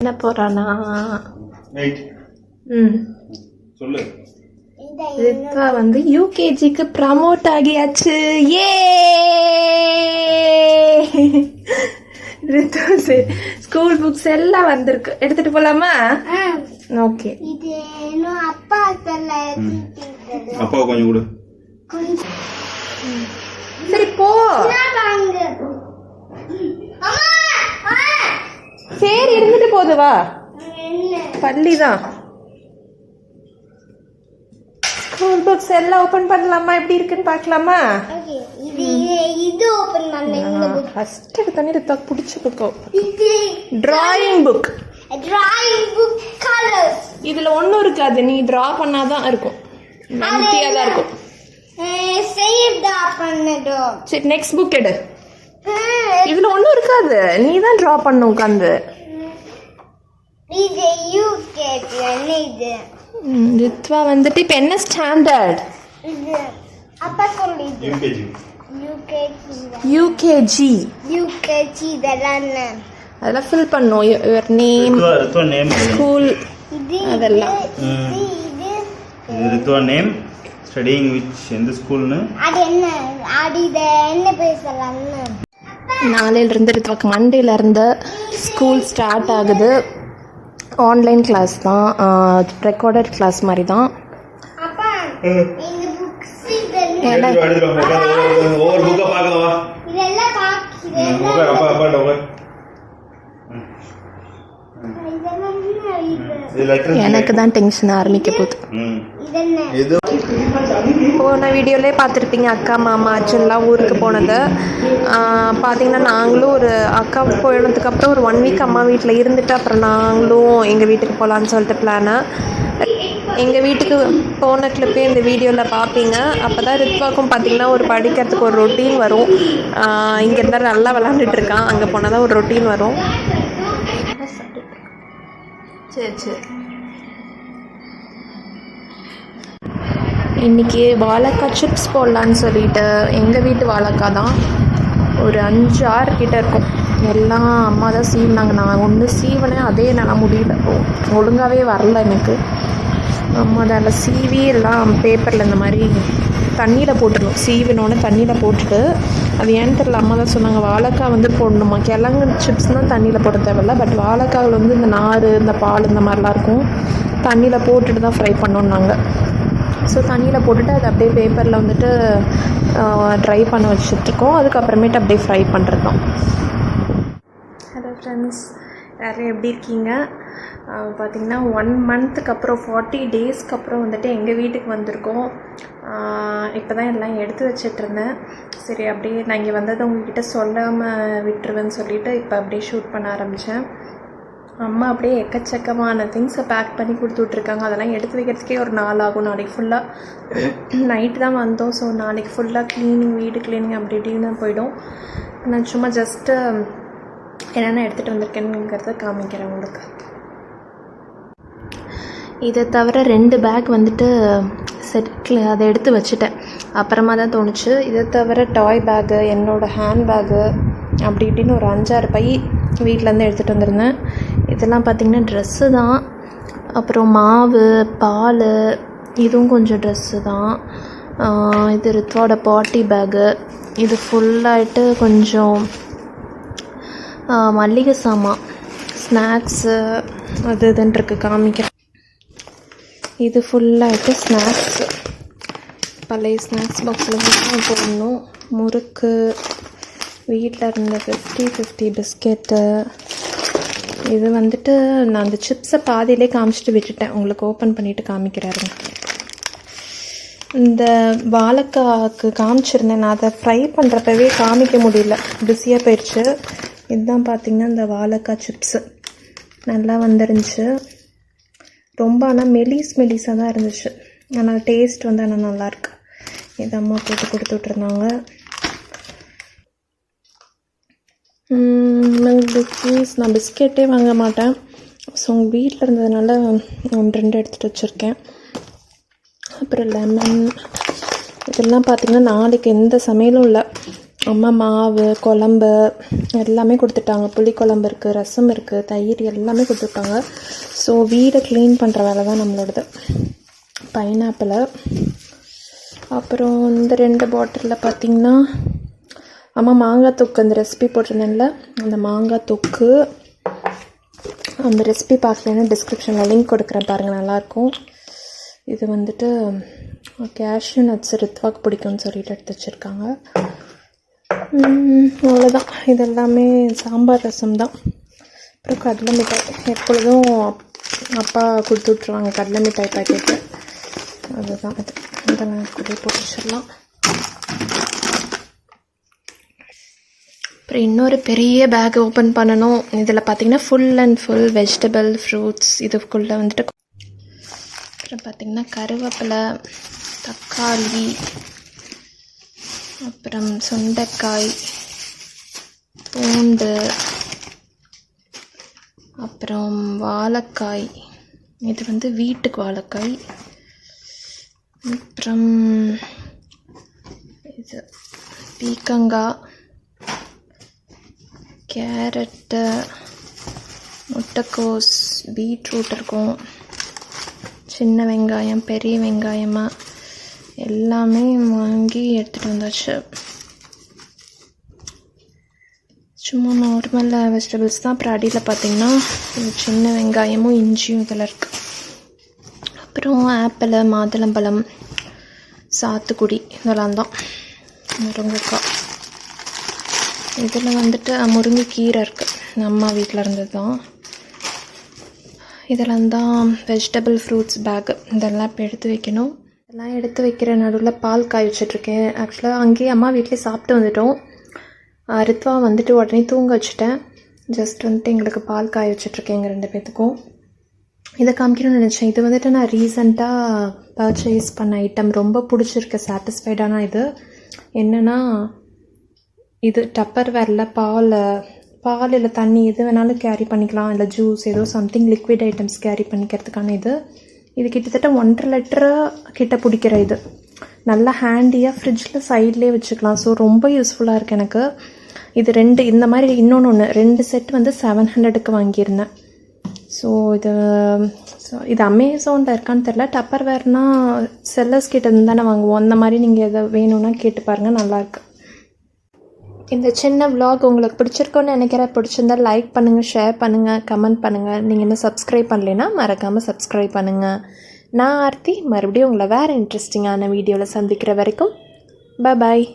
என்ன போறானா சொல்லு. ரித்வா வந்து யூகேஜிக்கு ப்ரமோட் ஆகியாச்சு. ஏ ரித்வா ஸ்கூல் புக்ஸ் எல்லாம் வந்திருக்கு. எடுத்துட்டு போலாமா? ஓகே. அப்பா கொஞ்சம் கொடு. சரி போ. சரி இருந்துட்டு போது வா. பள்ளிதான். ஸ்கூல் புக்ஸ் எல்லாம் ஓபன் பண்ணலாமா? எப்படி இருக்குன்னு பார்க்கலாமா? இது ஓபன் பண்ணேன். ஃபர்ஸ்ட் எடுத்தனே ரித்வா பிடிச்ச புக். Drawing book. கலர்ஸ். இதுல ஒண்ணும் இருக்காது. நீ டிரா பண்ணாதான் இருக்கும். நம்பிக்கையா தான் இருக்கும். சேவ் டா பண்ணடோ. சரி நெக்ஸ்ட் புக் எடு. இதுல ஒண்ணும் இருக்காது. நீ தான் டிரா பண்ண உட்கார்ந்து. இது யூகேஜி இது. ரித்வா வந்துட்டு இப்ப என்ன ஸ்டாண்டர்ட்? இது அப்பா சொல்லிது. யூகேஜி. யூகேஜி இதெல்லாம் அதெல்லாம் ஃபில் பண்ணும். யுவர் நேம், ஸ்கூல் அதெல்லாம். இது ரித்வா நேம், ஸ்டடியிங் விச் எந்த ஸ்கூல்னு. அது என்ன? அது என்ன பேசலாம்னு. நாளையில இருந்து ரித்வாக்கு மண்டேல இருந்து ஸ்கூல் ஸ்டார்ட் ஆகுது. ஆன்லைன் கிளாஸ் தான், ரெக்கார்டட் கிளாஸ் மாதிரி தான். அப்பா இந்த புக்ஸ் இதெல்லாம் ஒவ்வொரு புக்கை பார்க்கவா? இதெல்லாம் எனக்கு தான் டென்ஷன் ஆரம்பிக்க போகுது. போன வீடியோலே பார்த்துருப்பீங்க, அக்கா மாமா அச்செல்லாம் ஊருக்கு போனது. பார்த்தீங்கன்னா நாங்களும் ஒரு அக்கா போனதுக்கப்புறம் ஒரு 1 வீக் அம்மா வீட்டில் இருந்துட்டு அப்புறம் நாங்களும் எங்கள் வீட்டுக்கு போகலான்னு சொல்லிட்டு பிளானு. எங்கள் வீட்டுக்கு போன கிளிப்பே இந்த வீடியோவில் பார்ப்பீங்க. அப்போ தான் ரித்வாக்கும் பார்த்திங்கன்னா ஒரு படிக்கிறதுக்கு ஒரு ரொட்டீன் வரும். இங்கே இருந்தால் நல்லா விளாண்டுட்டு இருக்கான். அங்கே போனால் தான் ஒரு ரொட்டீன் வரும். சரி சரி. இன்றைக்கி வாழைக்காய் சிப்ஸ் போடலான்னு சொல்லிட்டு எங்கள் வீட்டு வாழைக்காய் தான் ஒரு 5-6 கிட்ட இருக்கும். எல்லாம் அம்மா தான் சீவினாங்க. நான் ஒன்று சீவினேன், அதே என்னால் முடியல, ஒழுங்காகவே வரல எனக்கு. அம்மா தான் சீவி எல்லாம் பேப்பரில் இந்த மாதிரி தண்ணியில் போட்டுடணும். சீவினோடனே தண்ணியில் போட்டுட்டு, அது ஏன்னு தெரியல, அம்மா தான் சொன்னாங்க வாழைக்காய் வந்து போடணுமா. கிழங்கு சிப்ஸ்னால் தண்ணியில் போட தேவையில்ல, பட் வாழைக்காயில் வந்து இந்த நார் இந்த பால் இந்த மாதிரிலாம் இருக்கும், தண்ணியில் போட்டுட்டு தான் ஃப்ரை பண்ணோன்னாங்க. ஸோ தண்ணியில் போட்டுட்டு அதை அப்படியே பேப்பரில் வந்துட்டு ட்ரை பண்ண வச்சுட்ருக்கோம். அதுக்கப்புறமேட்டு அப்படியே ஃப்ரை பண்ணுறது தான். ஹலோ ஃப்ரெண்ட்ஸ், யாரும் எப்படி இருக்கீங்க? பார்த்திங்கன்னா 1 மந்த்துக்கு அப்புறம் 40 டேஸ்க்கு அப்புறம் வந்துட்டு எங்கள் வீட்டுக்கு வந்திருக்கோம். இப்போ தான் எல்லாம் எடுத்து வச்சிட்ருந்தேன். சரி அப்படியே நான் இங்கே வந்ததை உங்கள்கிட்ட சொல்லாமல் விட்டுருவேன்னு சொல்லிவிட்டு இப்போ அப்படியே ஷூட் பண்ண ஆரம்பித்தேன். அம்மா அப்படியே எக்கச்சக்கமான திங்ஸை பேக் பண்ணி கொடுத்துட்ருக்காங்க. அதெல்லாம் எடுத்து வைக்கிறதுக்கே ஒரு நாள் ஆகும். நாளைக்கு ஃபுல்லாக நைட்டு தான் வந்தோம். ஸோ நாளைக்கு ஃபுல்லாக க்ளீனிங், வீடு க்ளீனிங் அப்படி இப்படின்னு தான் போயிடும். நான் சும்மா ஜஸ்ட்டு என்னென்ன எடுத்துகிட்டு வந்திருக்கேனுங்கிறத காமிக்கிறேன் உங்களுக்கு. இதை தவிர 2 பேக் வந்துட்டு செட்டில் அதை எடுத்து வச்சுட்டேன். அப்புறமா தான் தோணுச்சு. இதை தவிர டாய் பேக்கு, என்னோடய ஹேண்ட் பேக்கு அப்படி இப்படின்னு ஒரு 5-6 பை வீட்டிலேருந்து எடுத்துகிட்டு வந்திருந்தேன். இதெல்லாம் பார்த்திங்கன்னா ட்ரெஸ்ஸு தான். அப்புறம் மாவு, பால், இதுவும் கொஞ்சம் ட்ரெஸ்ஸு தான். இது ரித்வாவோட பார்ட்டி பேக்கு. இது ஃபுல்லாகிட்டு கொஞ்சம் மல்லிகை சாமான், ஸ்நாக்ஸு அது இதுன்னு இருக்குது, காமிக்கிறேன். இது ஃபுல்லாகிட்டு ஸ்நாக்ஸு, பழைய ஸ்நாக்ஸ் பாக்ஸில் தான் போடணும். முறுக்கு, வீட்டில் இருந்த 50-50 பிஸ்கெட்டு. இது வந்துட்டு நான் அந்த சிப்ஸை பாதியிலே காமிச்சிட்டு விட்டுட்டேன். உங்களுக்கு ஓப்பன் பண்ணிவிட்டு காமிக்கிறாருங்க. இந்த வாழைக்காய்க்கு காமிச்சிருந்தேன், நான் அதை ஃப்ரை பண்ணுறப்பவே காமிக்க முடியல, பிஸியாக போயிடுச்சு. இதுதான் பார்த்திங்கன்னா இந்த வாழைக்காய் சிப்ஸு நல்லா வந்துருந்துச்சு. ரொம்ப ஆனால் மெலிஸாக தான் இருந்துச்சு. ஆனால் டேஸ்ட் வந்து ஆனால் நல்லாயிருக்கு. இது அம்மா போட்டு கொடுத்துட்ருந்தாங்க. நான் பிஸ்கெட்டே வாங்க மாட்டேன். ஸோ உங்கள் வீட்டில் இருந்ததுனால 1-2 எடுத்துகிட்டு வச்சுருக்கேன். அப்புறம் லெமன், இதெல்லாம் பார்த்திங்கன்னா நாளைக்கு எந்த சமையலும் இல்லை. அம்மா மாவு குழம்பு எல்லாமே கொடுத்துட்டாங்க. புளி குழம்பு இருக்குது, ரசம் இருக்குது, தயிர் எல்லாமே கொடுத்துட்டாங்க. ஸோ வீடை க்ளீன் பண்ணுற வேலை தான் நம்மளோடது. பைனாப்பிள், அப்புறம் இந்த 2 பாட்டிலில் பார்த்திங்கன்னா அம்மா மாங்காய் தொக்கு அந்த ரெசிபி போட்டிருந்தேன்ல, அந்த மாங்காய் தொக்கு. அந்த ரெசிபி பார்க்கலன்னா டிஸ்கிரிப்ஷனில் லிங்க் கொடுக்குறேன் பாருங்கள், நல்லாயிருக்கும். இது வந்துட்டு கேஷ்யூ நட்ஸ் ரித்வாக்கு பிடிக்கும்னு சொல்லிட்டு எடுத்து வச்சுருக்காங்க. அவ்வளோதான். இது எல்லாமே சாம்பார் ரசம் தான். அப்புறம் கடலை மிட்டாய் எப்பொழுதும் அப்பா கொடுத்து விட்ருவாங்க, கடலை மிட்டாய் பாக்கெட்டு. அதுதான் இது. இதெல்லாம் கூட போட்டு வச்சிடலாம். அப்புறம் இன்னொரு பெரிய பேக் ஓப்பன் பண்ணணும். இதில் பார்த்திங்கன்னா full and full vegetable fruits. இதுக்குள்ளே வந்துட்டு அப்புறம் பார்த்திங்கன்னா கருவேப்பிலை, தக்காளி, அப்புறம் சுண்டைக்காய், பூண்டு, அப்புறம் வாழைக்காய். இது வந்து வீட்டுக்கு வாழைக்காய். அப்புறம் இது பீக்கங்காய், கேரட்டு, முட்டைக்கோஸ், பீட்ரூட் இருக்கும், சின்ன வெங்காயம், பெரிய வெங்காயமாக எல்லாமே வாங்கி எடுத்துகிட்டு வந்தாச்சு. சும்மா நார்மல் வெஜிடபிள்ஸ் தான். அப்புறம் அடியில் பார்த்திங்கன்னா சின்ன வெங்காயமும் இஞ்சியும் இதில் இருக்குது. அப்புறம் ஆப்பிள், மாதுளம்பழம், சாத்துக்குடி இதெல்லாம் தான். முருங்கைக்காய், இதில் வந்துட்டு முருங்கைக்கீரை இருக்குது, அம்மா வீட்டில் இருந்தது தான். இதெல்லாம் தான் வெஜிடபிள் ஃப்ரூட்ஸ் பேக்கு. இதெல்லாம் இப்போ எடுத்து வைக்கணும். இதெல்லாம் எடுத்து வைக்கிற நடுவில் பால் காய வச்சிட்ருக்கேன். ஆக்சுவலாக அங்கேயே அம்மா வீட்டிலே சாப்பிட்டு வந்துட்டோம். ரித்வா வந்துட்டு உடனே தூங்க வச்சுட்டேன். ஜஸ்ட் வந்துட்டு எங்களுக்கு பால் காய வச்சிட்ருக்கேன் எங்கள் 2 பேர்த்துக்கும். இதை காமிக்கணும்னு நினச்சேன். இது வந்துட்டு நான் ரீசண்டாக பர்ச்சேஸ் பண்ண ஐட்டம், ரொம்ப பிடிச்சிருக்கு, சாட்டிஸ்ஃபைடான இது. என்னென்னா இது டப்பர் வேரில் பால் இல்லை தண்ணி எது வேணாலும் கேரி பண்ணிக்கலாம், இல்லை ஜூஸ் ஏதோ சம்திங் லிக்விட் ஐட்டம்ஸ் கேரி பண்ணிக்கிறதுக்கான இது கிட்டத்தட்ட 1.5 லிட்டரு கிட்ட பிடிக்கிற இது. நல்லா ஹேண்டியாக ஃப்ரிட்ஜில் சைட்லேயே வச்சுக்கலாம். ஸோ ரொம்ப யூஸ்ஃபுல்லாக இருக்குது எனக்கு. இது 2 இந்த மாதிரி இன்னொன்று 2 செட் வந்து 700க்கு வாங்கியிருந்தேன். ஸோ இது அமேசானில் இருக்கான்னு தெரில. டப்பர் வேர்னால் செல்லர்ஸ் கிட்ட இருந்து தானே வாங்குவோம். அந்த மாதிரி நீங்கள் எதை வேணும்னா கேட்டு பாருங்கள், நல்லாயிருக்கு. இந்த சின்ன விலாக் உங்களுக்கு பிடிச்சிருக்கோன்னு நினைக்கிறேன். பிடிச்சிருந்தால் லைக் பண்ணுங்கள், ஷேர் பண்ணுங்கள், கமெண்ட் பண்ணுங்கள். நீங்கள் இன்னும் சப்ஸ்கிரைப் பண்ணலைன்னா மறக்காமல் சப்ஸ்கிரைப் பண்ணுங்கள். நான் ஆர்த்தி, மறுபடியும் உங்களை வேறு இன்ட்ரெஸ்டிங்கான வீடியோவில் சந்திக்கிற வரைக்கும் பாய்.